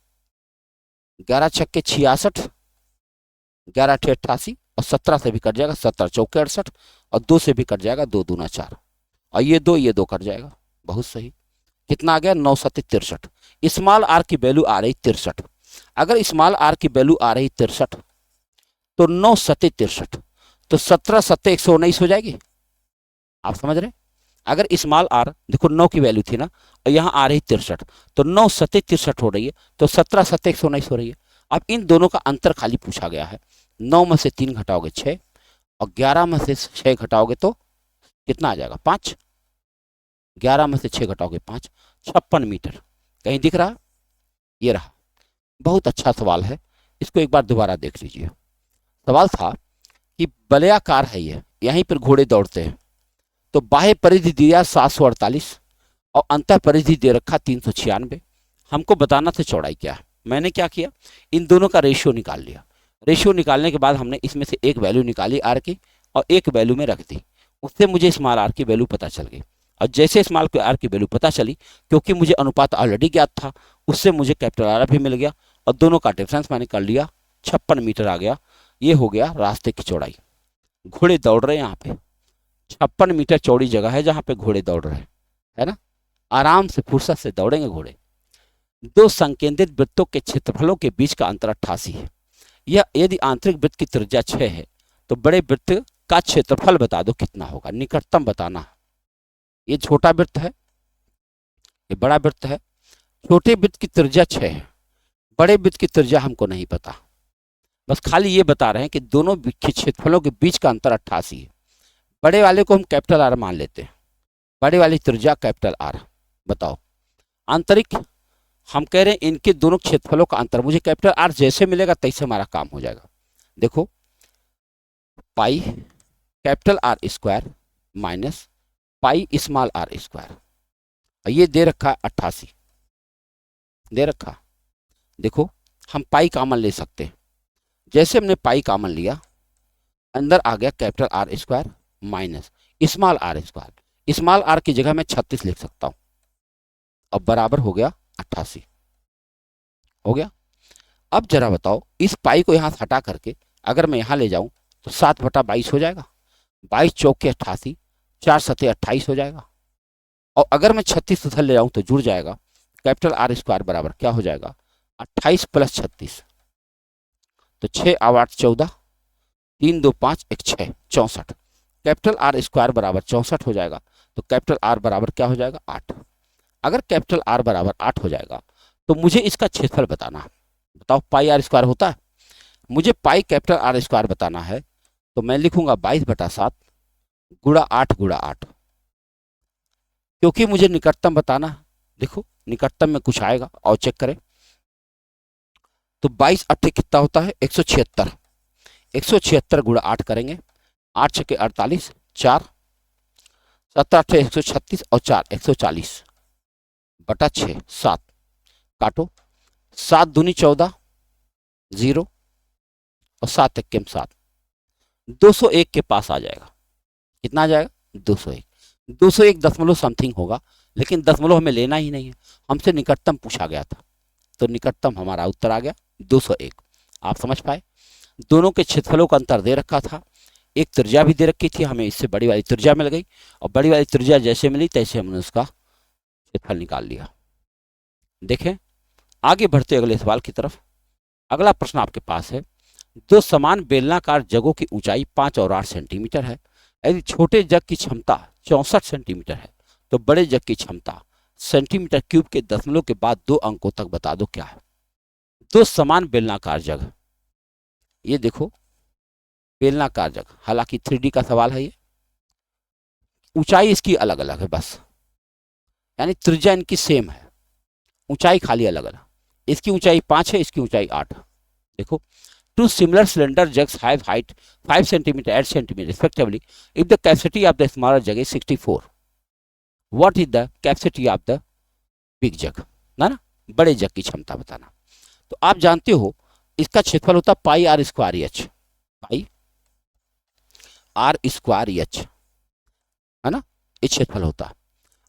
11 छक्के 66, 11 अठे 88 और 17 से भी कट जाएगा, 17 चौके 68 और 2 से भी कट जाएगा, 2 दूना 4 और ये 2 कट जाएगा, बहुत सही। कितना आ गया, 9 7 63, स्मॉल आर की वैल्यू आ रही 63, अगर स्मॉल आर की वैल्यू आ रही 63 तो 9 7 63 तो 17 7 119 हो जाएगी, आप समझ रहे, अगर स्मॉल आर देखो 9 की वैल्यू थी ना और यहाँ आ रही 63 तो 9 7 63 हो रही है, तो 17 7 119 हो रही है। अब इन दोनों का अंतर खाली पूछा गया है, 9 में से 3 घटाओगे 6 और 11 में से 6 घटाओगे तो कितना आ जाएगा 5, 11 में से 6 घटाओगे 5, 56 मीटर, कहीं दिख रहा, ये रहा। बहुत अच्छा सवाल है, इसको एक बार दोबारा देख लीजिए। सवाल था कि वलयाकार है ये, यहीं पर घोड़े दौड़ते हैं, तो बाह्य परिधि दिया 748 और अंतर परिधि दे रखा 396, हमको बताना था चौड़ाई क्या है। मैंने क्या किया, इन दोनों का रेशियो निकाल लिया, रेशियो निकालने के बाद हमने इसमें से एक वैल्यू निकाली आर की और एक वैल्यू में रख दी, उससे मुझे स्मॉल आर की वैल्यू पता चल गई, और जैसे स्मॉल आर की वैल्यू पता चली, क्योंकि मुझे अनुपात ऑलरेडी ज्ञात था, उससे मुझे कैपिटल आर भी मिल गया और दोनों का डिफरेंस मैंने कर लिया, 56 मीटर आ गया। ये हो गया रास्ते की चौड़ाई। घोड़े दौड़ रहे हैं यहाँ पे, 56 मीटर चौड़ी जगह है जहाँ पे घोड़े दौड़ रहे हैं, है ना, आराम से फुर्सत से दौड़ेंगे घोड़े। दो संकेंद्रित वृत्तों के क्षेत्रफलों के बीच का अंतर 88 है। यह यदि आंतरिक वृत्त की त्रिज्या 6 है तो बड़े वृत्त का क्षेत्रफल बता दो कितना होगा, निकटतम बताना। ये छोटा वृत्त है, ये बड़ा वृत्त है, छोटे वृत्त की त्रिज्या 6 है, बड़े वृत्त की त्रिज्या हमको नहीं पता, बस खाली ये बता रहे हैं कि दोनों क्षेत्रफलों के बीच का अंतर 88 है। बड़े वाले को हम कैपिटल आर मान लेते हैं, बड़े वाली त्रिज्या कैपिटल आर। बताओ आंतरिक, हम कह रहे हैं इनके दोनों क्षेत्रफलों का अंतर मुझे कैपिटल आर जैसे मिलेगा तैसे हमारा काम हो जाएगा। देखो pi capital R square minus pi small R square, और ये दे रखा है 88 दे रखा। देखो हम पाई कॉमन ले सकते हैं, जैसे हमने पाई कॉमन लिया, अंदर आ गया capital R square minus small R square. Small R की जगह मैं 36 लिख सकता हूं। अब बराबर हो गया 88। हो गया। अब जरा बताओ, इस पाई को यहां से हटा करके अगर मैं यहां ले जाऊं तो 7/22 हो जाएगा। 22 चौक के 88, 4 सते 28 हो जाएगा। और अगर मैं 36 उधर ले जाऊं तो जुड़ जाएगा। कैपिटल आर स्क्वायर बराबर क्या हो जाएगा, 28 + 36, तो 6 × 8 = 14, 3 × 2 = 5, 1 × 6 = 64। कैपिटल आर स्क्वायर बराबर 64 हो जाएगा। तो कैपिटल आर बराबर क्या हो जाएगा, 8। अगर कैपिटल आर बराबर 8 हो जाएगा तो मुझे इसका क्षेत्रफल बताना है। बताओ पाई आर स्क्वायर होता है, मुझे पाई कैपिटल आर स्क्वायर बताना है। तो मैं लिखूंगा 22/7 गुणा 8 गुणा 8, क्योंकि मुझे निकटतम बताना है। देखो निकटतम में कुछ आएगा और चेक करें। तो 22 8 कितना होता है, 176। 176 गुणा 8 करेंगे, 8 × 6 = 48, 4 7 8 136 और 4 140/6 7। काटो, 7 दूनी 14, 0 और 7 × 1 = 7, 201 के पास आ जाएगा। कितना आ जाएगा, 201। 201 दशमलव समथिंग होगा, लेकिन दशमलव हमें लेना ही नहीं है, हमसे निकटतम पूछा गया था। तो निकटतम हमारा उत्तर आ गया 201। आप समझ पाए, दोनों के क्षेत्रफलों का अंतर दे रखा था। एक त्रिज्या भी दे रखी थी, हमें इससे बड़ी वाली त्रिज्या मिल गई, और बड़ी वाली त्रिज्या जैसे मिली तैसे हमने उसका क्षेत्रफल निकाल लिया। देखें आगे बढ़ते अगले सवाल की तरफ। अगला प्रश्न आपके पास है, दो समान बेलनाकार जगों की ऊंचाई 5 और 8 सेंटीमीटर है। यदि छोटे जग की क्षमता 64 सेंटीमीटर है तो बड़े जग की क्षमता सेंटीमीटर क्यूब के दशमलव के बाद 2 अंकों तक बता दो क्या है। दो समान बेलनाकार जग, ये देखो बेलनाकार जग, हालांकि 3D का सवाल है ये, ऊंचाई इसकी अलग अलग है बस, यानी त्रिज्या इनकी सेम है, ऊंचाई खाली अलग अलग। इसकी ऊंचाई 5 है, इसकी ऊंचाई 8। देखो, two similar cylinder jugs have height 5 cm, 8 cm respectively. If the capacity of the smaller jug is 64, what is the capacity of the big jug? ना बड़े जग की क्षमता बताना। तो आप जानते हो इसका क्षेत्रफल होता है pi r square h, pi r square h, है ना, ये क्षेत्रफल होता है।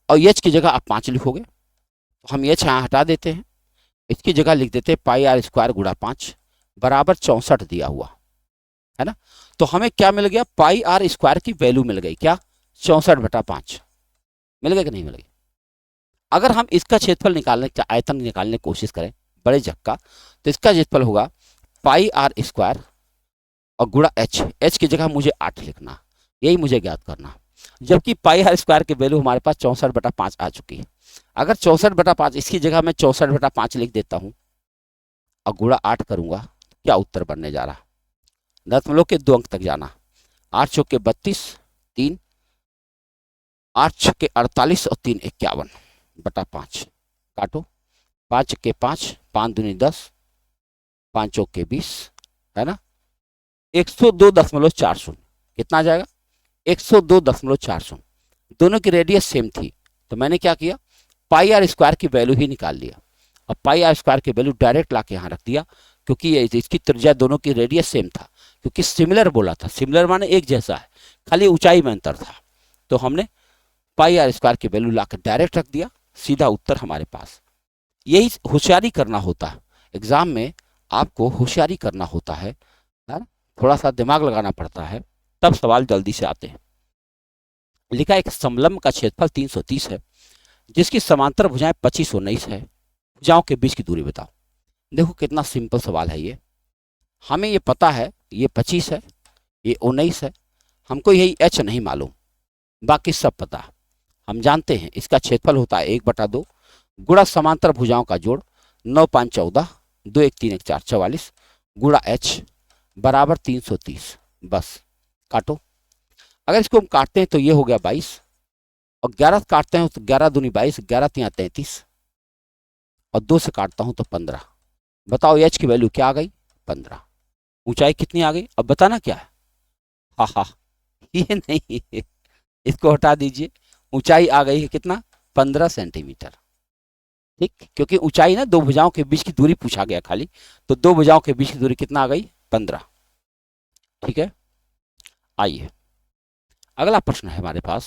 और एच की जगह आप 5 लिखोगे, तो हम एच यहाँ हटा देते हैं, इसकी जगह लिख देते हैं पाई आर स्क्वायर गुणा 5 बराबर 64 दिया हुआ है ना। तो हमें क्या मिल गया, पाई आर स्क्वायर की वैल्यू मिल गई, क्या 64/5 मिल गया कि नहीं मिल गई। अगर हम इसका क्षेत्रफल निकालने, आयतन निकालने की कोशिश करें बड़े जग का, तो इसका क्षेत्रफल होगा पाई आर स्क्वायर और गुणा एच, एच की जगह मुझे 8 लिखना, यही मुझे ज्ञात करना। जबकि पाई आर स्क्वायर की वैल्यू हमारे पास 64/5 आ चुकी है। अगर 64/5 इसकी जगह मैं 64/5 लिख देता हूं और गुणा 8 करूंगा, क्या उत्तर बनने जा रहा, दशमलव के 2 अंक तक जाना। 8 चौके 32, 3 8 छक्के 48 और 3 51/5। काटो, 5 के 5, 5 दूनी 10, 5 चौके 20, है ना, 102.40। कितना आ जाएगा, 102.40। दोनों की रेडियस सेम थी, तो मैंने क्या किया, पाई आर स्क्वायर की वैल्यू ही निकाल लिया। और पाई आर स्क्वायर की वैल्यू डायरेक्ट ला के यहाँ रख दिया, क्योंकि इसकी त्रिज्या दोनों की रेडियस सेम था, क्योंकि सिमिलर बोला था, सिमिलर माने एक जैसा है, खाली ऊंचाई में अंतर था। तो हमने पाई आर स्क्वायर की वैल्यू लाकर डायरेक्ट रख दिया, सीधा उत्तर हमारे पास। यही होशियारी करना होता है एग्जाम में, आपको होशियारी करना होता है, थोड़ा सा दिमाग लगाना पड़ता है, तब सवाल जल्दी से आते हैं। लिखा एक समलंब का क्षेत्रफल 330 है, जिसकी समांतर भुजाएं 25 और 19 है, भुजाओं के बीच की दूरी बताओ। देखो कितना सिंपल सवाल है ये, हमें ये पता है ये 25 है, ये 19 है, हमको यही एच नहीं मालूम, बाकी सब पता है। हम जानते हैं इसका क्षेत्रफल होता है 1/2 गुणा समांतर भुजाओं का जोड़, 9 5 14, 2 1 3 1 4 44 गुणा एच बराबर 330। बस काटो, अगर इसको हम काटते हैं तो ये हो गया 22, और 11 काटते हैं तो 11 दूनी 22, 11 3 33, और 2 से काटता हूं तो 15। बताओ एच की वैल्यू क्या आ गई, 15। ऊंचाई कितनी आ गई, अब बताना क्या है, हा ये नहीं, इसको हटा दीजिए, ऊंचाई आ गई है कितना, 15 सेंटीमीटर। ठीक, क्योंकि ऊंचाई ना दो भुजाओं के बीच की दूरी पूछा गया खाली, तो दो भुजाओं के बीच की दूरी कितना आ गई, 15। ठीक है, आइए अगला प्रश्न है हमारे पास।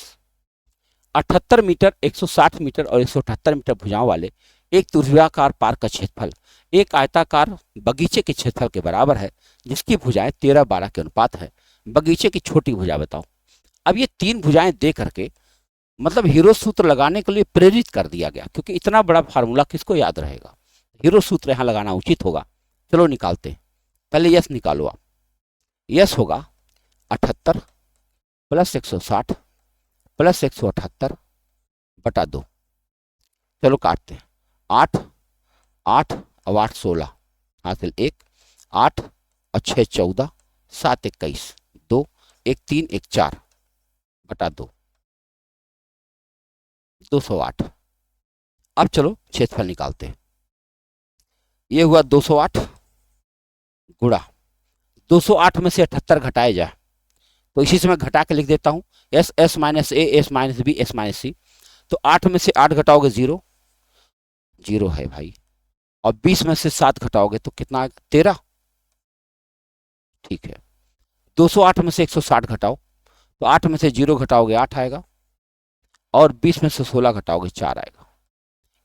78 मीटर, 160 मीटर और 178 मीटर भुजाओं वाले एक त्रिभुजाकार पार्क का क्षेत्रफल एक आयताकार बगीचे के क्षेत्रफल के बराबर है, जिसकी भुजाएं 13-12 के अनुपात है। बगीचे की छोटी भुजा बताओ। अब ये तीन भुजाएं दे करके मतलब हीरो सूत्र लगाने के लिए प्रेरित कर दिया गया, क्योंकि इतना बड़ा फार्मूला किसको याद रहेगा। हीरो सूत्र यहाँ लगाना उचित होगा। चलो निकालते हैं। पहले यस निकालो आप। यस होगा 78 प्लस 160 प्लस 178 बटा 2। चलो काटते हैं। 8 8 और 8 16 हासिल 1, 8 और 6 14, 7 21, 2 1 3 1 4 बटा 2, 208। अब चलो क्षेत्रफल निकालते हैं। ये हुआ 208 गुणा 208 में से 78 घटाया जाए तो इसी से मैं घटा के लिख देता हूं। S s minus a, s minus b, s minus c. तो 8 में से 8 घटाओगे 0 0 है भाई, और 20 में से 7 घटाओगे तो कितना आएगा 13। ठीक है, 208 में से 160 घटाओ तो 8 में से 0 घटाओगे 8 आएगा, और 20 में से 16 घटाओगे 4 आएगा।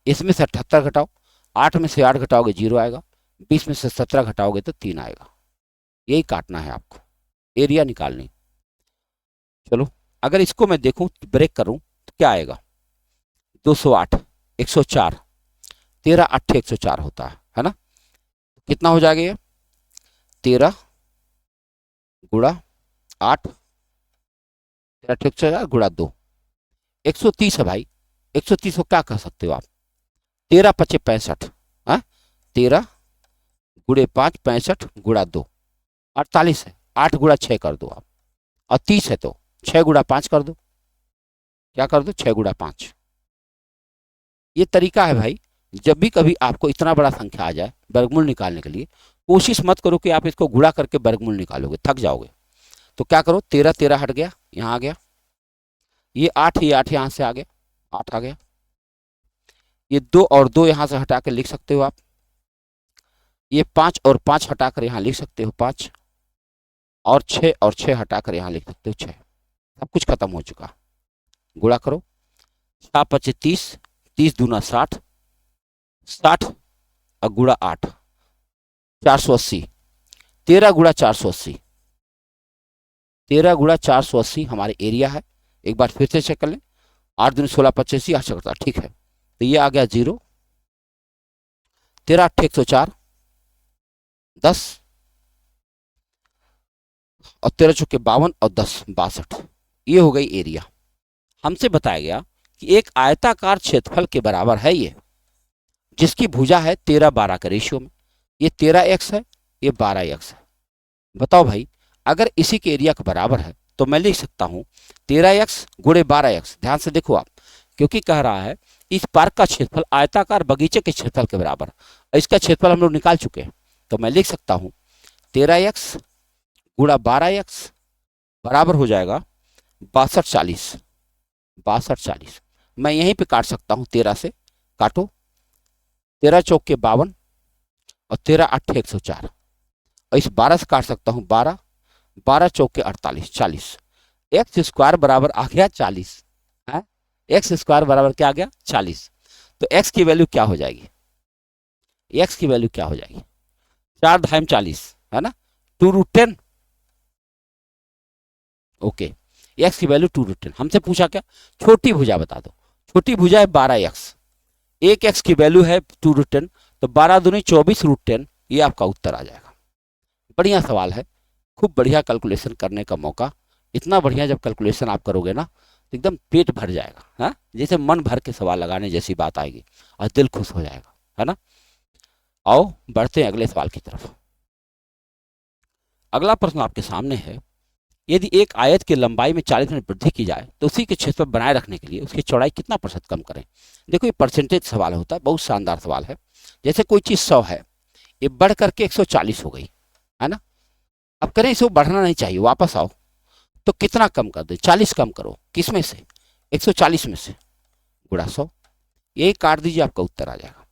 इसमें से 78 घटाओ, 8 में से 8 घटाओगे 0 आएगा, 20 में से 17 घटाओगे तो 3 आएगा। यही काटना है आपको, एरिया निकालनी। चलो अगर इसको मैं देखूं ब्रेक करूं तो क्या आएगा। 208 104 13 8 104 होता है ना। कितना हो जाएगा ये 13 गुणा 8 13 8 104 गुणा 2 130 है भाई। 130 को क्या कह सकते हो आप, 13 5 65 है, 13 गुणे 5 65 गुणा 2 48 है। 8 गुणा 6 कर दो आप, और 30 है तो 6 गुणा 5 कर दो। क्या कर दो 6 गुणा 5। ये तरीका है भाई। जब भी कभी आपको इतना बड़ा संख्या आ जाए वर्गमूल निकालने के लिए, कोशिश मत करो कि आप इसको गुणा करके वर्गमूल निकालोगे, थक जाओगे। तो क्या करो 13 13 हट गया, यहाँ आ गया। ये 8 यहाँ से आ गया, 8 आ गया। ये 2 और 2 यहाँ से हटा कर लिख सकते हो आप। ये 5 और 5 हटाकर यहाँ लिख सकते हो 5, और 6 और 6 हटाकर यहाँ लिख सकते हो 6। सब कुछ खत्म हो चुका। गुणा करो 7 5 30, 30 दूना 60, 60 और गुणा 8 480। 13 गुणा 480, 13 गुणा 480 हमारे एरिया है। एक बार फिर से चेक कर लें। 8 दूनी 16 85 8 करता, ठीक है। तो ये आ गया 0। 13 8 104 10, और 13 चौके 52 और 10 62। ये हो गई एरिया। हमसे बताया गया कि एक आयताकार क्षेत्रफल के बराबर है ये, जिसकी भुजा है 13-12 के रेशियो में। ये 13x है, ये 12x है। बताओ भाई, अगर इसी के एरिया के बराबर है तो मैं लिख सकता हूं 13x गुणे 12x। ध्यान से देखो आप, क्योंकि कह रहा है इस पार्क का क्षेत्रफल आयताकार बगीचे के क्षेत्रफल के बराबर। इसका क्षेत्रफल हम लोग निकाल चुके हैं, तो मैं लिख सकता हूं 13x गुणा 12x बराबर हो जाएगा 62 40। 62 40 मैं यहीं पे काट सकता हूं। 13 से काटो, 13 चौके 52 और 13 8 104, और इस 12 से काट सकता हूं 12, 12 चौके 48 40। एक्स स्क्वायर बराबर आ गया 40 है। एक्स स्क्वायर बराबर क्या आ गया 40। तो एक्स की वैल्यू क्या हो जाएगी, एक्स की वैल्यू क्या हो जाएगी 4 धाम 40 है ना, 2√10। ओके, एक्स की वैल्यू 2√10। हमसे पूछा क्या, छोटी भुजा बता दो। छोटी भुजा है 12x, एक एक्स की वैल्यू है 2√10, तो 12 दूनी 24√10। ये आपका उत्तर आ जाएगा। बढ़िया सवाल है, खूब बढ़िया कैलकुलेशन करने का मौका। इतना बढ़िया जब कैलकुलेशन आप करोगे ना तो एकदम पेट भर जाएगा, हाँ, जैसे मन भर के सवाल लगाने जैसी बात आएगी और दिल खुश हो जाएगा, है ना। आओ बढ़ते हैं अगले सवाल की तरफ। अगला प्रश्न आपके सामने है। यदि एक आयत की लंबाई में 40 मिनट वृद्धि की जाए तो उसी के क्षेत्र पर बनाए रखने के लिए उसकी चौड़ाई कितना प्रतिशत कम करें। देखो ये परसेंटेज सवाल होता है, बहुत शानदार सवाल है। जैसे कोई चीज 100 है, ये बढ़ करके 140 हो गई, है ना। अब करें इसको बढ़ना नहीं चाहिए, वापस आओ तो कितना कम कर दे, 40 कम करो। किस में से, 140 में से, गुणा 100। यही काट दीजिए, आपका उत्तर आ जाएगा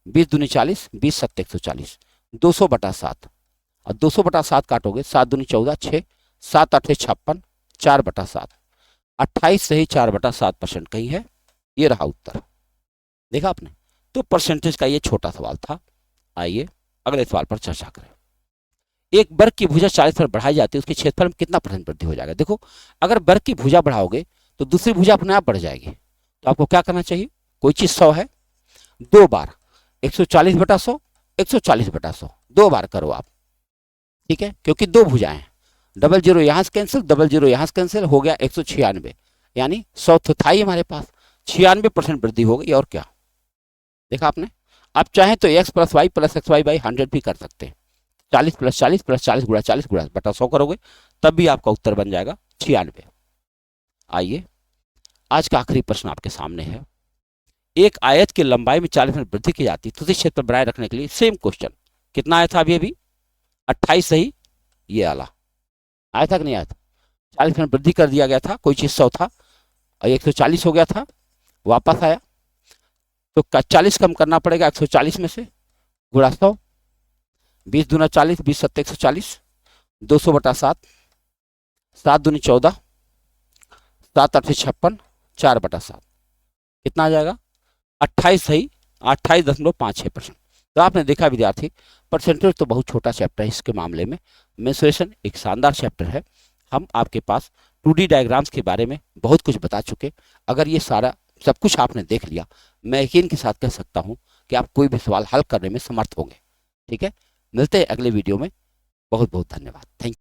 20 दूनी 40, 20 7 140, 200/7 और 200/7 काटोगे, 7 दूनी 14, 6, 7 8 56, 4/7, 28 सही 4/7% कहीं है। ये रहा उत्तर, देखा आपने। तो परसेंटेज का ये छोटा सवाल था। आइए अगले सवाल पर चर्चा करें। एक वर्ग की भुजा 40 पर बढ़ाई जाती है, उसके क्षेत्रफल में कितना % वृद्धि हो जाएगा। देखो, अगर वर्ग की भुजा बढ़ाओगे तो दूसरी भुजा अपने आप बढ़ जाएगी। तो आपको क्या करना चाहिए, कोई चीज 100 है, 2 बार 140/100, 140/100, 2 बार करो आप, ठीक है, क्योंकि 2 भुजाएं हैं। डबल जीरो यहां से कैंसिल, डबल जीरो यहां से कैंसिल, हो गया 196, यानी 100 तो था ही हमारे पास, 96% वृद्धि हो गई। और क्या, देखा आपने। आप चाहें तो x + y + xy/100 भी कर सकते हैं। 40 + 40 + 40 × 40 × बटा 100 करोगे तब भी आपका उत्तर बन जाएगा 96। आइए आज का आखिरी प्रश्न आपके सामने है। एक आयत की लंबाई में 40% वृद्धि की जाती है, तो उसी क्षेत्र बनाए रखने के लिए सेम क्वेश्चन। कितना आया था अभी 28 सही, ये वाला आया था कि नहीं आया था। 40% वृद्धि कर दिया गया था, कोई चीज 100 था और 140 हो गया था, वापस आया तो 40 कम करना पड़ेगा 140 में से, गुणा 100, 20 दूना 40, 20 सत्ते 140, 200/7, 7 दूनी 14, 7 8 56, 4/7, कितना आ जाएगा 28 सही 28.56%। तो आपने देखा विद्यार्थी, परसेंटेज तो बहुत छोटा चैप्टर है इसके मामले में। मेंसुरेशन एक शानदार चैप्टर है। हम आपके पास 2D डायग्राम्स के बारे में बहुत कुछ बता चुके। अगर ये सारा सब कुछ आपने देख लिया, मैं यकीन के साथ कह सकता हूं कि आप कोई भी सवाल हल करने में समर्थ होंगे। ठीक है, मिलते हैं अगले वीडियो में। बहुत बहुत धन्यवाद, थैंक यू।